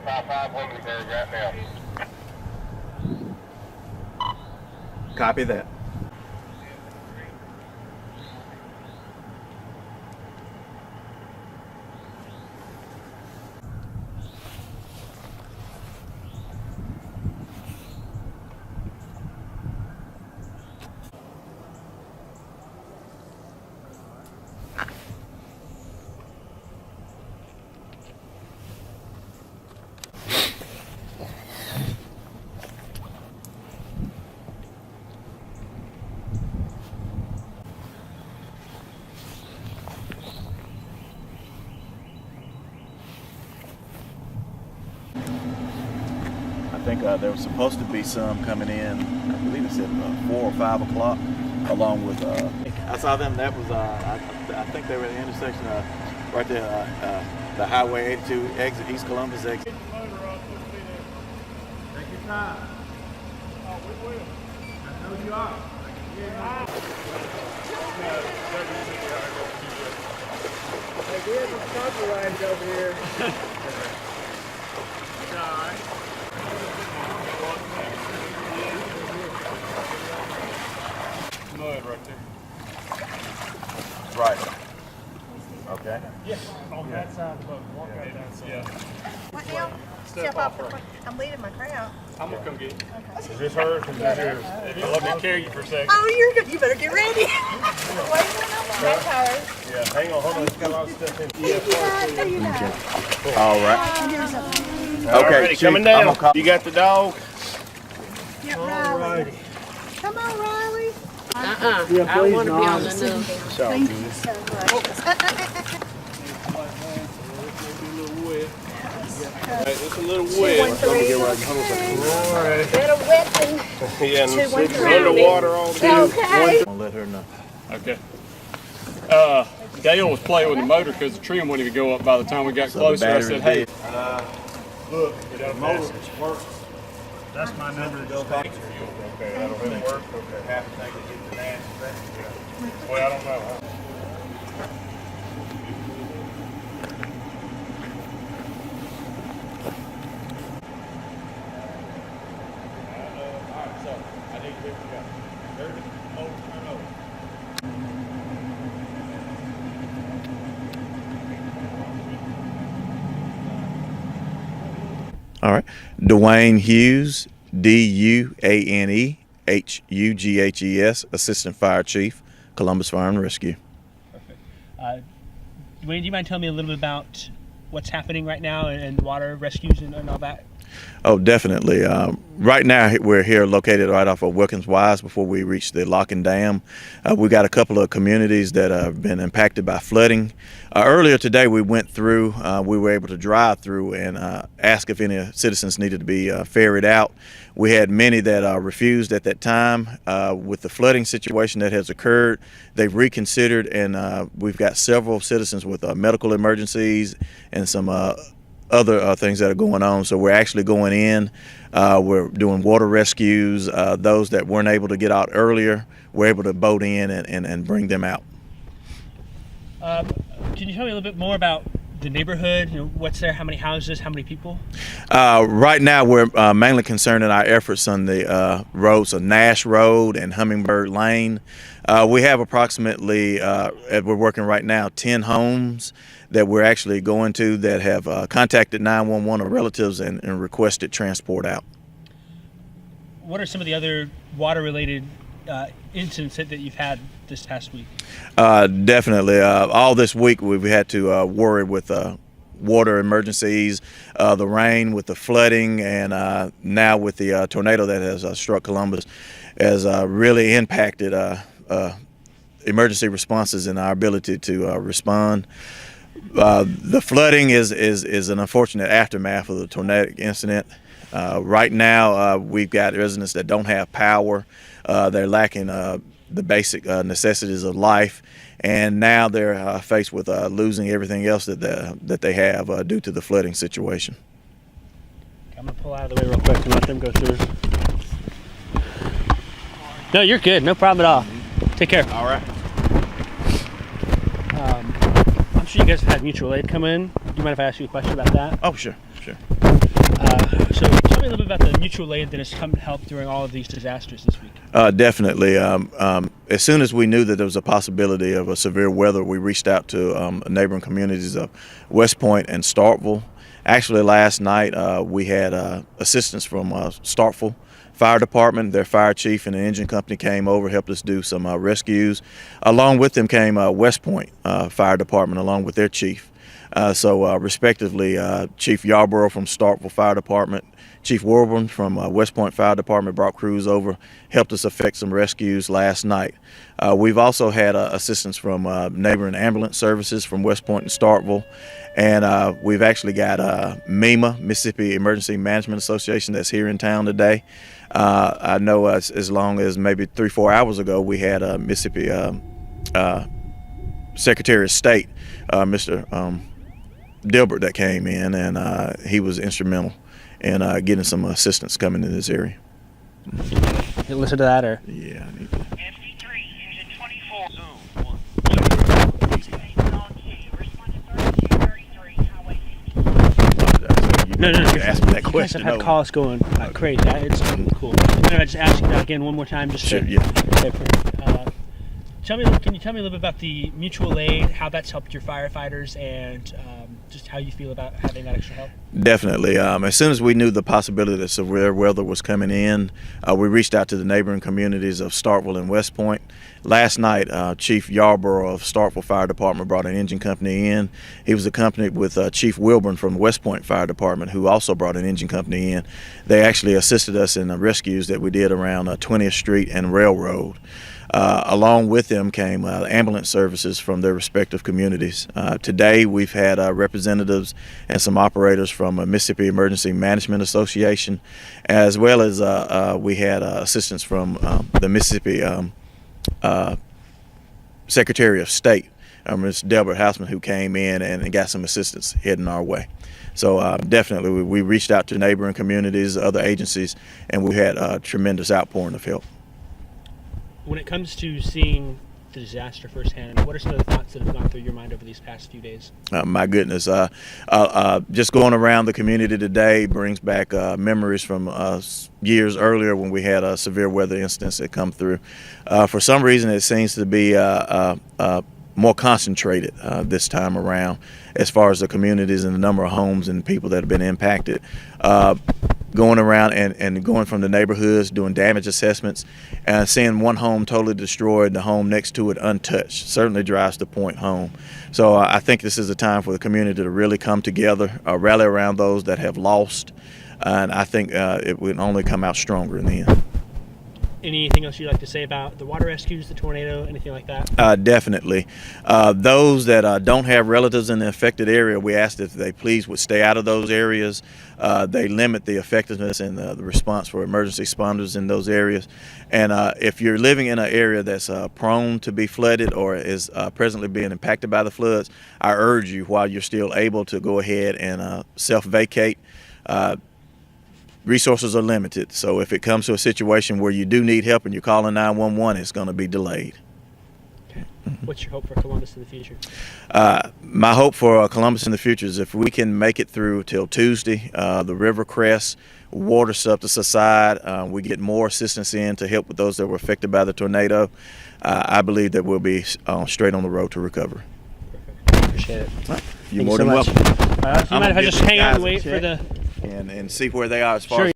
5 Hummingbird right now. Copy that. I think there was supposed to be some coming in, I believe it said 4 or 5 o'clock, along with, I saw them, that was, I think they were at the intersection right there, the Highway 82 exit, East Columbus exit. Take your time. Oh, we will. I know you are. Hey, we have some couple lines over here. It's all right. Mud right there. Right. Okay. Yeah, on that side of the boat. Walk out that side. Yeah. What now? Step off the front. I'm leading my crowd. I'm gonna come get it. Okay. Is this hers or is this yours? Let me carry you for a second. Oh, you're good. You better get ready. Wait a minute. That's hers. Yeah, hang on, hold on. It's got a lot of stuff in it. All right. Okay, coming down. You got the dog? Get Riley. Come on, Riley. I want to be on the news. Thank you so much. It's a little wet. Better wet than Yeah, and it's 213. underwater all day. okay. I'll let her know. Okay. Dale was playing with the motor because the trim wouldn't even go up by the time we got So closer. the I said, hey, Look, the motor works. That's my number to go back to. Okay, that'll work. Okay. Half the thing to get the Nash back. Well, I don't know. All right. Duane Hughes, DUANE HUGHES, Assistant Fire Chief, Columbus Fire and Rescue. Duane, do you mind telling me a little bit about what's happening right now and water rescues and all that? Oh, definitely. Right now, we're here located right off of Wilkins Wise before we reach the lock and dam. We got a couple of communities that have been impacted by flooding. Earlier today, we went through, we were able to drive through and ask if any citizens needed to be ferried out. We had many that refused at that time. With the flooding situation that has occurred, they've reconsidered, and we've got several citizens with medical emergencies and some other things that are going on. So we're actually going in, we're doing water rescues. Those that weren't able to get out earlier, we're able to boat in and bring them out. Can you tell me a little bit more about the neighborhood? You know, what's there? How many houses? How many people? Right now, we're mainly concerned in our efforts on the roads of Nash Road and Hummingbird Lane. We have approximately, we're working right now, 10 homes that we're actually going to that have contacted 911 or relatives and requested transport out. What are some of the other water-related incidents that you've had this past week? Definitely. All this week we've had to worry with water emergencies, the rain with the flooding, and now with the tornado that has struck Columbus has really impacted emergency responses and our ability to respond. The flooding is an unfortunate aftermath of the tornadic incident. Right now, we've got residents that don't have power. They're lacking the basic necessities of life, and now they're faced with losing everything else that they have due to the flooding situation. I'm gonna pull out of the way real quick and let them go through. No, you're good. No problem at all. Take care. All right. I'm sure you guys have had mutual aid come in. Do you mind if I ask you a question about that? Oh, sure. So tell me a little bit about the mutual aid that has come to help during all of these disasters this week. Definitely. As soon as we knew that there was a possibility of a severe weather, we reached out to neighboring communities of West Point and Starkville. Actually, last night we had assistance from Starkville Fire Department. Their fire chief and the engine company came over, helped us do some rescues. Along with them came West Point Fire Department, along with their chief. Respectively, Chief Yarborough from Starkville Fire Department, Chief Wilburn from West Point Fire Department brought crews over, helped us effect some rescues last night. We've also had assistance from neighboring ambulance services from West Point and Starkville. And we've actually got MEMA, Mississippi Emergency Management Association, that's here in town today. I know as long as maybe 3-4 hours ago, we had Mississippi Secretary of State, Mr. Dilbert, that came in, and he was instrumental in getting some assistance coming in this area. You listen to that, or? Yeah, I need to. MP3, Engine 24. Zoom. No. You asked me that You guys question. have had calls going crazy. It's cool. Can I just ask you that again one more time? Just Sure, to, yeah. Okay, perfect. Can you tell me a little bit about the mutual aid, how that's helped your firefighters, and just how you feel about having that extra help? Definitely. As soon as we knew the possibility that severe weather was coming in, we reached out to the neighboring communities of Starkville and West Point. Last night, Chief Yarborough of Starkville Fire Department brought an engine company in. He was accompanied with Chief Wilburn from West Point Fire Department, who also brought an engine company in. They actually assisted us in the rescues that we did around 20th Street and Railroad. Along with them came ambulance services from their respective communities. Today we've had representatives and some operators from Mississippi Emergency Management Association, as well as we had assistance from the Mississippi Secretary of State, Ms. Delbert Houseman, who came in and got some assistance heading our way. So definitely we reached out to neighboring communities, other agencies, and we had a tremendous outpouring of help. When it comes to seeing the disaster firsthand, what are some of the thoughts that have gone through your mind over these past few days? My goodness, just going around the community today brings back memories from years earlier when we had severe weather incidents that come through. For some reason, it seems to be more concentrated this time around as far as the communities and the number of homes and people that have been impacted. Going around and going from the neighborhoods, doing damage assessments, and seeing one home totally destroyed, the home next to it untouched, certainly drives the point home. So I think this is a time for the community to really come together, rally around those that have lost, and I think it would only come out stronger in the end. Anything else you'd like to say about the water rescues, the tornado, anything like that? Definitely. Those that don't have relatives in the affected area, we ask that they please would stay out of those areas. They limit the effectiveness and the response for emergency responders in those areas. And if you're living in an area that's prone to be flooded or is presently being impacted by the floods, I urge you, while you're still able, to go ahead and self-vacate. Resources are limited, so if it comes to a situation where you do need help and you're calling 911, it's going to be delayed. Okay. What's your hope for Columbus in the future? My hope for Columbus in the future is if we can make it through till Tuesday, the river crests, water stuff to subside, we get more assistance in to help with those that were affected by the tornado. I believe that we'll be straight on the road to recovery. Perfect. Appreciate it. You're Thank more you than so much. welcome. You mind if I just hang out and wait for the... And see where they are as far Sure. as